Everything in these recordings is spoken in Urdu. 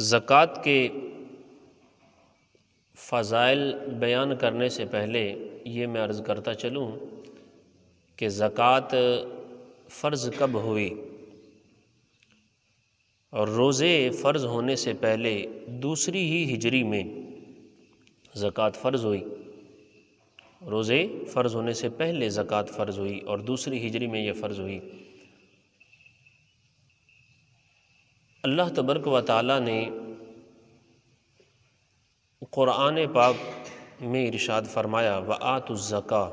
زکوٰۃ کے فضائل بیان کرنے سے پہلے یہ میں عرض کرتا چلوں کہ زکوٰۃ فرض کب ہوئی، اور روزے فرض ہونے سے پہلے دوسری ہی ہجری میں زکوٰۃ فرض ہوئی۔ روزے فرض ہونے سے پہلے زکوٰۃ فرض ہوئی اور دوسری ہجری میں یہ فرض ہوئی۔ اللہ تبارک و تعالیٰ نے قرآن پاک میں ارشاد فرمایا وَآتُوا الزَّکَاۃَ،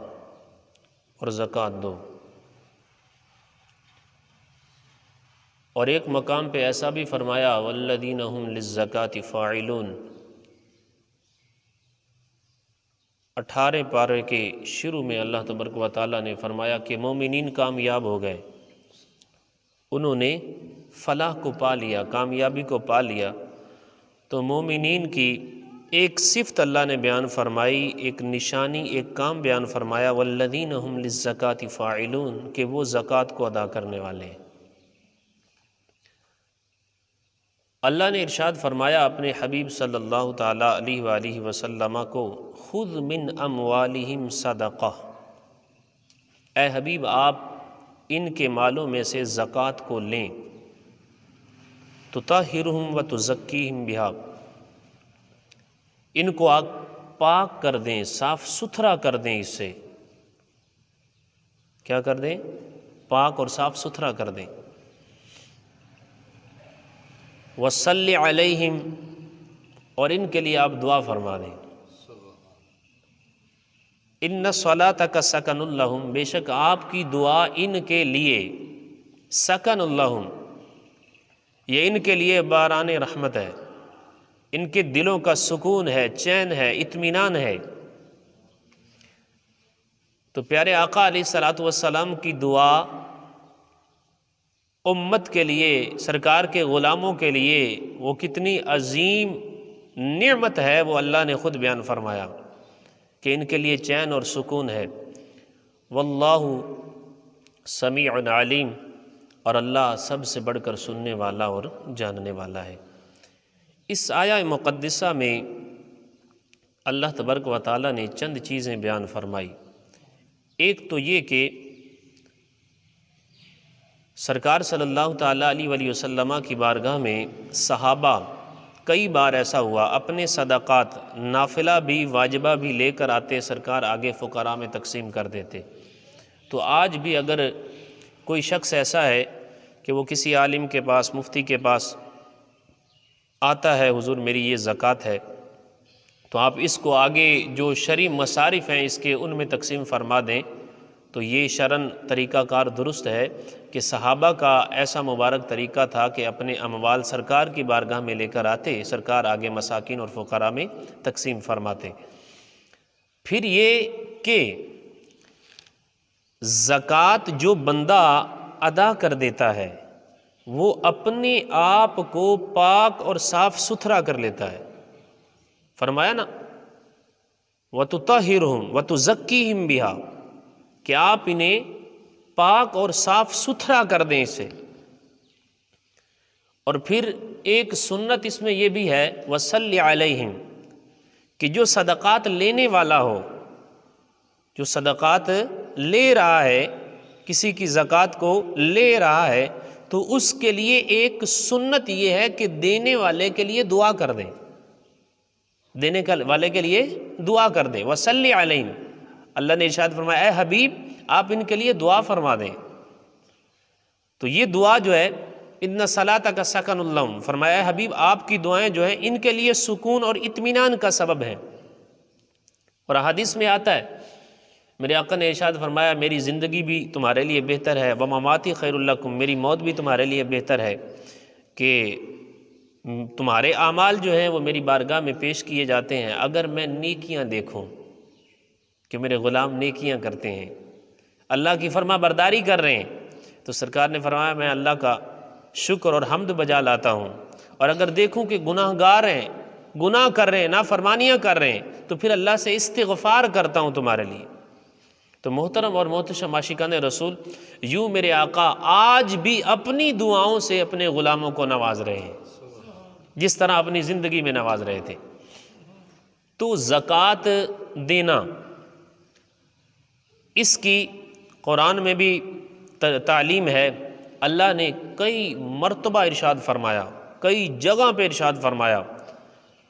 اور زکوٰۃ دو۔ اور ایک مقام پہ ایسا بھی فرمایا وَالَّذِينَ هُمْ لِلزَّکَاةِ فَاعِلُونَ۔ 18 پارے کے شروع میں اللہ تبارک و تعالیٰ نے فرمایا کہ مومنین کامیاب ہو گئے، انہوں نے فلاح کو پا لیا، کامیابی کو پا لیا۔ تو مومنین کی ایک صفت اللہ نے بیان فرمائی، ایک نشانی، ایک کام بیان فرمایا والذین ہم للزکاۃ فاعلون، کہ وہ زکوٰۃ کو ادا کرنے والے ہیں۔ اللہ نے ارشاد فرمایا اپنے حبیب صلی اللہ تعالیٰ علیہ وآلہ وسلم کو خذ من اموالہم صدقہ، اے حبیب آپ ان کے مالوں میں سے زکوٰۃ کو لیں، تطہرہم وتزکیہم بہا، ان کو آپ پاک کر دیں، صاف ستھرا کر دیں، اس سے کیا کر دیں؟ پاک اور صاف ستھرا کر دیں۔ وصلی علیہم، اور ان کے لیے آپ دعا فرما دیں۔ ان صلاتک سکن لہم، بے شک آپ کی دعا ان کے لیے سکن لہم، یہ ان کے لیے باران رحمت ہے، ان کے دلوں کا سکون ہے، چین ہے، اطمینان ہے۔ تو پیارے آقا علیہ الصلوۃ والسلام کی دعا امت کے لیے، سرکار کے غلاموں کے لیے وہ کتنی عظیم نعمت ہے، وہ اللہ نے خود بیان فرمایا کہ ان کے لیے چین اور سکون ہے۔ واللہ سمیع علیم، اور اللہ سب سے بڑھ کر سننے والا اور جاننے والا ہے۔ اس آیہ مقدسہ میں اللہ تبارک و تعالیٰ نے چند چیزیں بیان فرمائی۔ ایک تو یہ کہ سرکار صلی اللہ تعالیٰ علیہ وآلہ وسلم کی بارگاہ میں صحابہ کئی بار ایسا ہوا اپنے صدقات نافلہ بھی واجبہ بھی لے کر آتے، سرکار آگے فقراء میں تقسیم کر دیتے۔ تو آج بھی اگر کوئی شخص ایسا ہے کہ وہ کسی عالم کے پاس، مفتی کے پاس آتا ہے، حضور میری یہ زکوٰۃ ہے، تو آپ اس کو آگے جو شرعی مصارف ہیں اس کے ان میں تقسیم فرما دیں، تو یہ شرعاً طریقہ کار درست ہے کہ صحابہ کا ایسا مبارک طریقہ تھا کہ اپنے اموال سرکار کی بارگاہ میں لے کر آتے، سرکار آگے مساکین اور فقراء میں تقسیم فرماتے۔ پھر یہ کہ زکوٰۃ جو بندہ ادا کر دیتا ہے وہ اپنے آپ کو پاک اور صاف ستھرا کر لیتا ہے۔ فرمایا نا وَتُطَہِّرُهُمْ وَتُزَکِّیہِمْ بِہَا، کہ آپ انہیں پاک اور صاف ستھرا کر دیں اسے۔ اور پھر ایک سنت اس میں یہ بھی ہے وَصَلِّ عَلَيْهِمْ، کہ جو صدقات لینے والا ہو، جو صدقات لے رہا ہے، کسی کی زکوٰۃ کو لے رہا ہے، تو اس کے لیے ایک سنت یہ ہے کہ دینے والے کے لیے دعا کر دیں، دینے والے کے لیے دعا کر دیں۔ وَصَلِّ عَلَيْهِمْ، اللہ نے ارشاد فرمایا اے حبیب آپ ان کے لیے دعا فرما دیں۔ تو یہ دعا جو ہے ان صلاتک سکن لہم، فرمایا اے حبیب آپ کی دعائیں جو ہیں ان کے لیے سکون اور اطمینان کا سبب ہیں۔ اور حدیث میں آتا ہے میرے آقا نے ارشاد فرمایا میری زندگی بھی تمہارے لیے بہتر ہے، ومماتی خیر لکم، میری موت بھی تمہارے لیے بہتر ہے، کہ تمہارے اعمال جو ہیں وہ میری بارگاہ میں پیش کیے جاتے ہیں، اگر میں نیکیاں دیکھوں کہ میرے غلام نیکیاں کرتے ہیں، اللہ کی فرما برداری کر رہے ہیں، تو سرکار نے فرمایا میں اللہ کا شکر اور حمد بجا لاتا ہوں، اور اگر دیکھوں کہ گناہ گار ہیں، گناہ کر رہے ہیں، نافرمانیاں کر رہے ہیں، تو پھر اللہ سے استغفار کرتا ہوں تمہارے لیے۔ تو محترم اور محتشم عاشقان رسول، یوں میرے آقا آج بھی اپنی دعاؤں سے اپنے غلاموں کو نواز رہے ہیں۔ جس طرح اپنی زندگی میں نواز رہے تھے۔ تو زکوٰۃ دینا، اس کی قرآن میں بھی تعلیم ہے۔ اللہ نے کئی مرتبہ ارشاد فرمایا، کئی جگہ پہ ارشاد فرمایا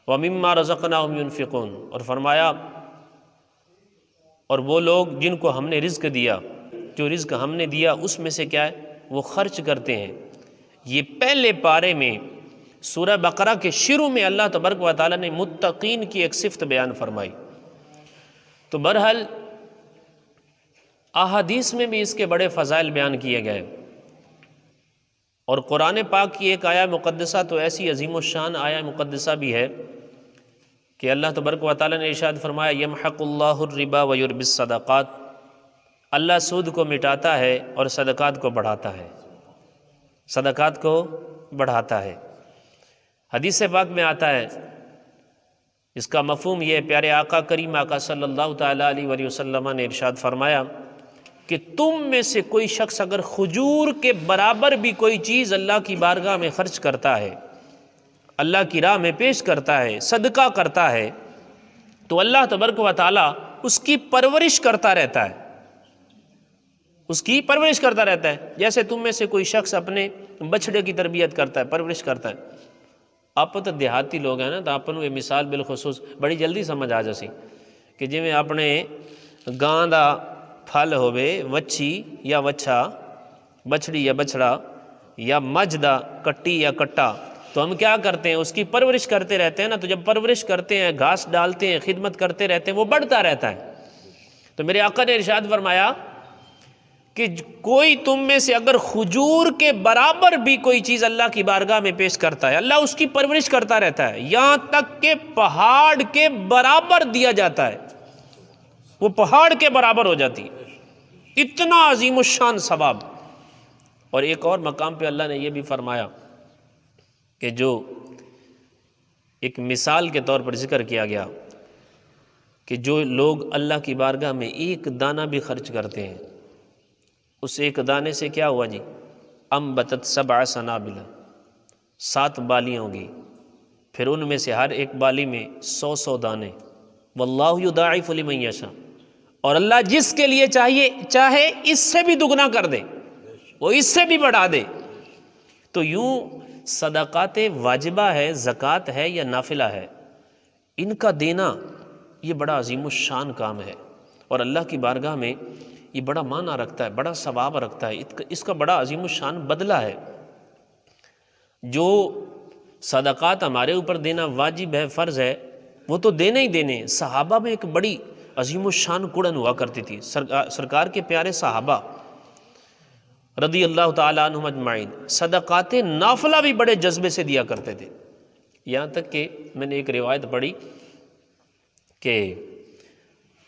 وَمِمَّا رَزَقْنَاهُمْ يُنْفِقُونَ، اور فرمایا اور وہ لوگ جن کو ہم نے رزق دیا، جو رزق ہم نے دیا اس میں سے کیا ہے وہ خرچ کرتے ہیں۔ یہ پہلے پارے میں سورہ بقرہ کے شروع میں اللہ تبارک و تعالیٰ نے متقین کی ایک صفت بیان فرمائی۔ تو بہرحال احادیث میں بھی اس کے بڑے فضائل بیان کیے گئے، اور قرآن پاک کی ایک آیہ مقدسہ تو ایسی عظیم الشان آیہ مقدسہ بھی ہے کہ اللہ تبارک و تعالیٰ نے ارشاد فرمایا یمحق اللہ الربا ویربی الصدقات، اللہ سود کو مٹاتا ہے اور صدقات کو بڑھاتا ہے، صدقات کو بڑھاتا ہے۔ حدیث پاک میں آتا ہے، اس کا مفہوم یہ پیارے آقا کریم آقا صلی اللہ تعالیٰ علیہ وآلہ وسلم نے ارشاد فرمایا کہ تم میں سے کوئی شخص اگر کھجور کے برابر بھی کوئی چیز اللہ کی بارگاہ میں خرچ کرتا ہے، اللہ کی راہ میں پیش کرتا ہے، صدقہ کرتا ہے، تو اللہ تبارک و تعالیٰ اس کی پرورش کرتا رہتا ہے، اس کی پرورش کرتا رہتا ہے۔ جیسے تم میں سے کوئی شخص اپنے بچڑے کی تربیت کرتا ہے، پرورش کرتا ہے۔ آپ تو دیہاتی لوگ ہیں نا، تو آپ یہ مثال بالخصوص بڑی جلدی سمجھ آ جاسی کہ جی میں اپنے گاں دا پھل ہوے وچھی یا وچھا، بچڑی یا بچڑا، یا مجھ دا کٹی یا کٹا، تو ہم کیا کرتے ہیں اس کی پرورش کرتے رہتے ہیں نا۔ تو جب پرورش کرتے ہیں، گھاس ڈالتے ہیں، خدمت کرتے رہتے ہیں، وہ بڑھتا رہتا ہے۔ تو میرے آقا نے ارشاد فرمایا کہ کوئی تم میں سے اگر کھجور کے برابر بھی کوئی چیز اللہ کی بارگاہ میں پیش کرتا ہے، اللہ اس کی پرورش کرتا رہتا ہے، یہاں تک کہ پہاڑ کے برابر دیا جاتا ہے، وہ پہاڑ کے برابر ہو جاتی ہے، اتنا عظیم الشان ثواب۔ اور ایک اور مقام پہ اللہ نے یہ بھی فرمایا کہ جو ایک مثال کے طور پر ذکر کیا گیا کہ جو لوگ اللہ کی بارگاہ میں ایک دانہ بھی خرچ کرتے ہیں، اس ایک دانے سے کیا ہوا جی؟ انبتت 7 سنابل، 7 بالیاں ہوں گی، پھر ان میں سے ہر ایک بالی میں 100 دانے۔ واللہ یضاعف لمن یشاء، اور اللہ جس کے لیے چاہے اس سے بھی دگنا کر دے، وہ اس سے بھی بڑھا دے۔ تو یوں صدقات واجبہ ہے، زکوٰۃ ہے یا نافلہ ہے، ان کا دینا یہ بڑا عظیم الشان کام ہے، اور اللہ کی بارگاہ میں یہ بڑا معنی رکھتا ہے، بڑا ثواب رکھتا ہے، اس کا بڑا عظیم الشان بدلہ ہے۔ جو صدقات ہمارے اوپر دینا واجب ہے، فرض ہے، وہ تو دینے ہی دینے۔ صحابہ میں ایک بڑی عظیم الشان کڑن ہوا کرتی تھی، سرکار کے پیارے صحابہ رضی اللہ تعالیٰ عنہم اجمعین صدقات نافلہ بھی بڑے جذبے سے دیا کرتے تھے، یہاں تک کہ میں نے ایک روایت پڑھی کہ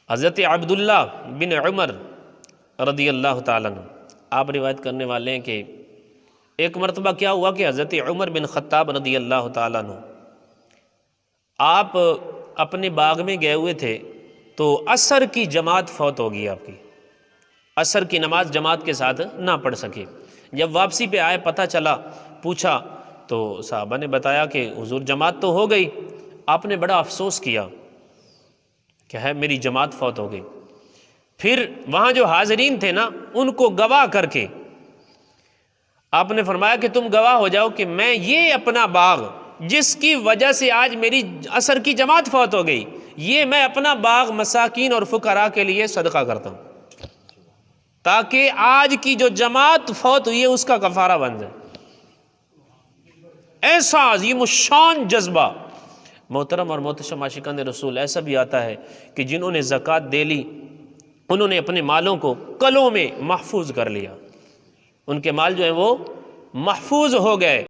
حضرت عبداللہ بن عمر رضی اللہ تعالیٰ عنہ، آپ روایت کرنے والے ہیں کہ ایک مرتبہ کیا ہوا کہ حضرت عمر بن خطاب رضی اللہ تعالیٰ عنہ آپ اپنے باغ میں گئے ہوئے تھے، تو عصر کی جماعت فوت ہو گئی، آپ کی عصر کی نماز جماعت کے ساتھ نہ پڑھ سکے۔ جب واپسی پہ آئے، پتہ چلا، پوچھا تو صحابہ نے بتایا کہ حضور جماعت تو ہو گئی۔ آپ نے بڑا افسوس کیا کہ ہے میری جماعت فوت ہو گئی۔ پھر وہاں جو حاضرین تھے نا، ان کو گواہ کر کے آپ نے فرمایا کہ تم گواہ ہو جاؤ کہ میں یہ اپنا باغ جس کی وجہ سے آج میری عصر کی جماعت فوت ہو گئی، یہ میں اپنا باغ مساکین اور فقراء کے لیے صدقہ کرتا ہوں، تاکہ آج کی جو جماعت فوت ہوئی ہے اس کا کفارہ بن جائے۔ ایسا عظیم الشان جذبہ۔ محترم اور محتشم عاشقان رسول، ایسا بھی آتا ہے کہ جنہوں نے زکوٰۃ دے لی، انہوں نے اپنے مالوں کو کلوں میں محفوظ کر لیا، ان کے مال جو ہیں وہ محفوظ ہو گئے۔